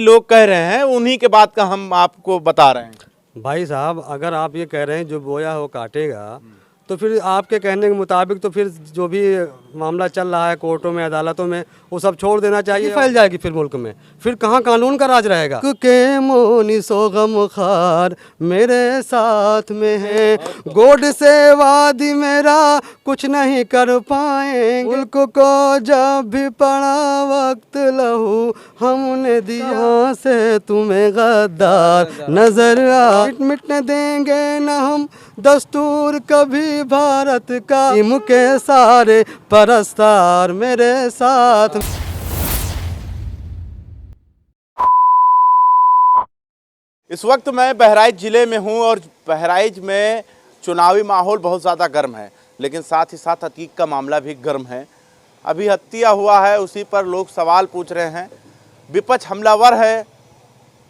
लोग कह रहे हैं, उन्हीं के बात का हम आपको बता रहे हैं। भाई साहब, अगर आप ये कह रहे हैं जो बोया हो काटेगा, तो फिर आपके कहने के मुताबिक तो फिर जो भी मामला चल रहा है कोर्टों में, अदालतों में, वो सब छोड़ देना चाहिए। फैल जाएगी फिर मुल्क में, फिर कहाँ कानून का राज रहेगा। के मोनी सो गम खार मेरे साथ में है, गोड से वादी मेरा कुछ नहीं कर पाएंगे। मुल्क को जब भी पड़ा वक्त लहू हमने दिया से तुम्हें गद्दार नजर आ, मिटने देंगे न हम दस्तूर कभी भारत का, इम के सारे परस्तार मेरे साथ। इस वक्त मैं बहराइच ज़िले में हूं और बहराइच में चुनावी माहौल बहुत ज़्यादा गर्म है, लेकिन साथ ही साथ हकीक का मामला भी गर्म है। अभी हत्या हुआ है, उसी पर लोग सवाल पूछ रहे हैं। विपक्ष हमलावर है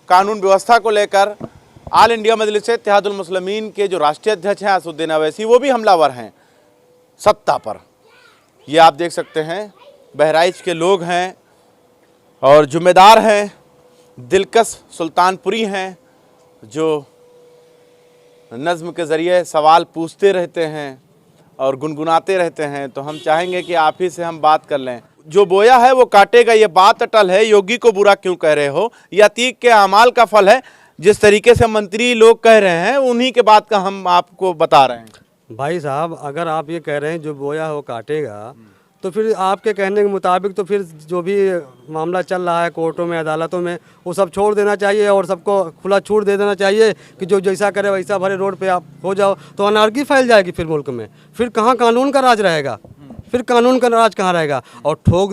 कानून व्यवस्था को लेकर। ऑल इंडिया मजलिस-ए-इत्तेहादुल मुस्लिमीन के जो राष्ट्रीय अध्यक्ष हैं असदुद्दीन अवैसी, वो भी हमलावर हैं सत्ता पर। ये आप देख सकते हैं, बहराइच के लोग हैं और जुम्मेदार हैं, दिलकश सुल्तानपुरी हैं, जो नज़्म के ज़रिए सवाल पूछते रहते हैं और गुनगुनाते रहते हैं। तो हम चाहेंगे कि आप ही से हम बात कर लें। जो बोया है वो काटेगा, ये बात अटल है। योगी को बुरा क्यों कह रहे हो? यह अतीक के अमाल का फल है। जिस तरीके से मंत्री लोग कह रहे हैं, उन्हीं के बात का हम आपको बता रहे हैं। भाई साहब, अगर आप ये कह रहे हैं जो बोया हो काटेगा, तो फिर आपके कहने के मुताबिक तो फिर जो भी मामला चल रहा है कोर्टों में, अदालतों में, वो सब छोड़ देना चाहिए और सबको खुला छूट दे देना चाहिए कि जो जैसा करे वैसा भरे रोड पे आप हो जाओ। तो अनार्की फैल जाएगी फिर मुल्क में, फिर कहाँ कानून का राज रहेगा, फिर कानून का राज कहाँ रहेगा। और ठोक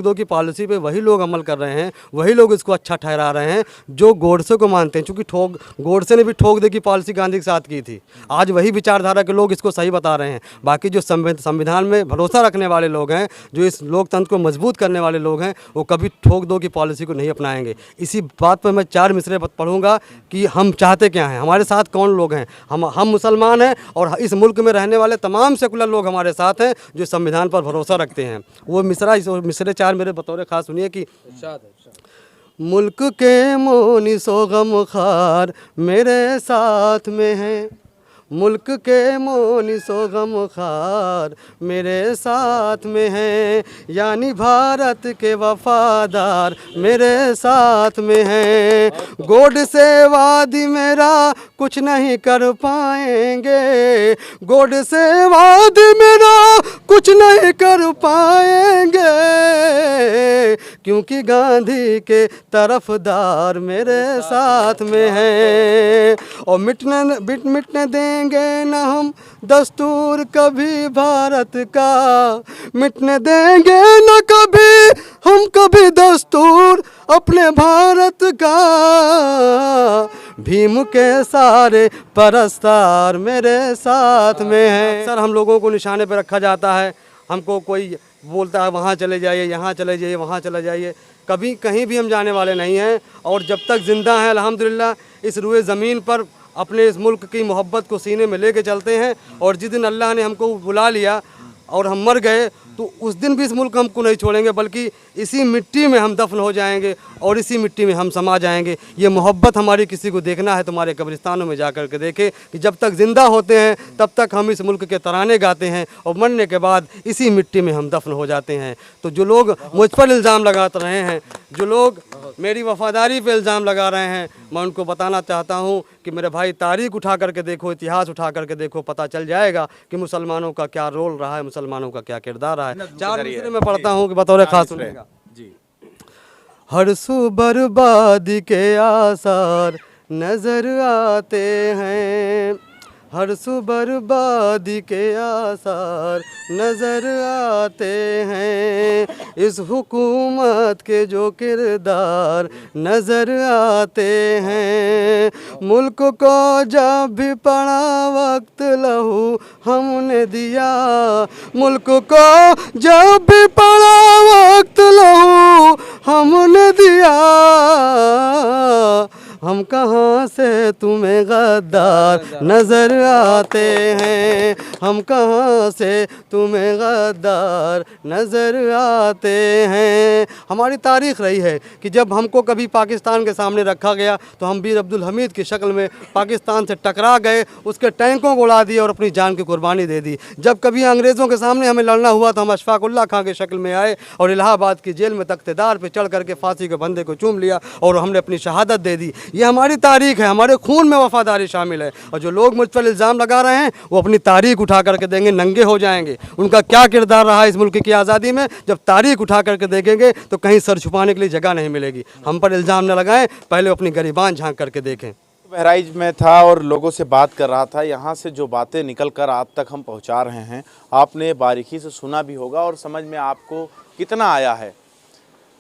दो की पॉलिसी पे वही लोग अमल कर रहे हैं, वही लोग इसको अच्छा ठहरा रहे हैं जो गोडसे को मानते हैं। चूँकि गोडसे ने भी ठोक दे की पॉलिसी गांधी के साथ की थी, आज वही विचारधारा के लोग इसको सही बता रहे हैं। बाकी जो संविधान में भरोसा रखने वाले लोग हैं, जो इस लोकतंत्र को मजबूत करने वाले लोग हैं, वो कभी ठोक दो की पॉलिसी को नहीं अपनाएंगे। इसी बात पर मैं 4 मिसरे पढ़ूंगा कि हम चाहते क्या हैं, हमारे साथ कौन लोग हैं। हम मुसलमान हैं और इस मुल्क में रहने वाले तमाम सेकुलर लोग हमारे साथ हैं जो संविधान पर भरोसा रखते हैं। वो मिसरे 4 मेरे बतौर खास सुनिए कि मुल्क के मोनी सो गम खार मेरे साथ में हैं, मुल्क के मोनी सो गम खार मेरे साथ में हैं, यानी भारत के वफादार मेरे साथ में हैं। गोड से वादी मेरा कुछ नहीं कर पाएंगे, गोड से वादी मेरा कुछ नहीं कर पाएंगे, क्योंकि गांधी के तरफदार मेरे साथ में हैं। और मिटने देंगे न हम दस्तूर कभी भारत का, मिटने देंगे न कभी दस्तूर अपने भारत का, भीम के सारे परस्तार मेरे साथ में हैं। सर, हम लोगों को निशाने पर रखा जाता है, हमको कोई बोलता है वहाँ चले जाइए, यहाँ चले जाइए, वहाँ चले जाइए। कभी कहीं भी हम जाने वाले नहीं हैं और जब तक ज़िंदा हैं अल्हम्दुलिल्लाह इस रुए ज़मीन पर अपने इस मुल्क की मोहब्बत को सीने में लेके चलते हैं। और जिस दिन अल्लाह ने हमको बुला लिया और हम मर गए, तो उस दिन भी इस मुल्क हमको नहीं छोड़ेंगे, बल्कि इसी मिट्टी में हम दफन हो जाएंगे और इसी मिट्टी में हम समा जाएंगे। ये मोहब्बत हमारी किसी को देखना है, तुम्हारे कब्रिस्तानों में जा कर के देखे कि जब तक ज़िंदा होते हैं तब तक हम इस मुल्क के तराने गाते हैं और मरने के बाद इसी मिट्टी में हम दफन हो जाते हैं। तो जो लोग मुझ पर इल्ज़ाम लगाते रहे हैं, जो लोग मेरी वफ़ादारी पे इल्ज़ाम लगा रहे हैं, मैं उनको बताना चाहता हूँ कि मेरे भाई तारीख़ उठा करके देखो, इतिहास उठा करके देखो, पता चल जाएगा कि मुसलमानों का क्या रोल रहा है, मुसलमानों का क्या किरदार रहा है। 4 मिसरे में पढ़ता हूँ कि बतौर खास सुनेगा। हर सू बर्बादी के आसार नज़र आते हैं, हर सू बर्बादी के आसार नज़र आते हैं, इस हुकूमत के जो किरदार नज़र आते हैं। मुल्क को जब भी पड़ा वक्त लहू हमने दिया, मुल्क को जब भी पड़ा वक्त लहू हमने दिया, हम कहाँ से तुम्हें गद्दार नज़र आते हैं। हम कहाँ से तुम्हें गद्दार नज़र आते हैं। हमारी तारीख़ रही है कि जब हमको कभी पाकिस्तान के सामने रखा गया तो हम वीर अब्दुल हमीद की शक्ल में पाकिस्तान से टकरा गए, उसके टैंकों को उड़ा दिए और अपनी जान की कुर्बानी दे दी। जब कभी अंग्रेज़ों के सामने हमें लड़ना हुआ तो हम अशफाक उल्लाह खां की शक्ल में आए और इलाहाबाद की जेल में तख्तेदार पे चढ़ करके फांसी के बंदे को चूम लिया और हमने अपनी शहादत दे दी। ये हमारी तारीख़ है, हमारे खून में वफादारी शामिल है। और जो लोग मुझ पर इल्ज़ाम लगा रहे हैं वो अपनी तारीख़ उठा करके देंगे, नंगे हो जाएंगे। उनका क्या किरदार रहा इस मुल्क की आज़ादी में, जब तारीख़ उठा करके देखेंगे तो कहीं सर छुपाने के लिए जगह नहीं मिलेगी। हम पर इल्ज़ाम न लगाएं, पहले अपनी गिरबान झांक करके देखें। बहराइच में था और लोगों से बात कर रहा था। यहाँ से जो बातें निकल कर आप तक हम पहुँचा रहे हैं, आपने बारीकी से सुना भी होगा और समझ में आपको कितना आया है।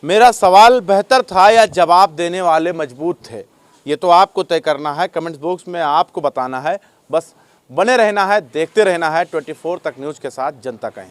मेरा सवाल बेहतर था या जवाब देने वाले मजबूत थे, ये तो आपको तय करना है। कमेंट्स बॉक्स में आपको बताना है। बस बने रहना है, देखते रहना है 24 तक न्यूज़ के साथ। जनता का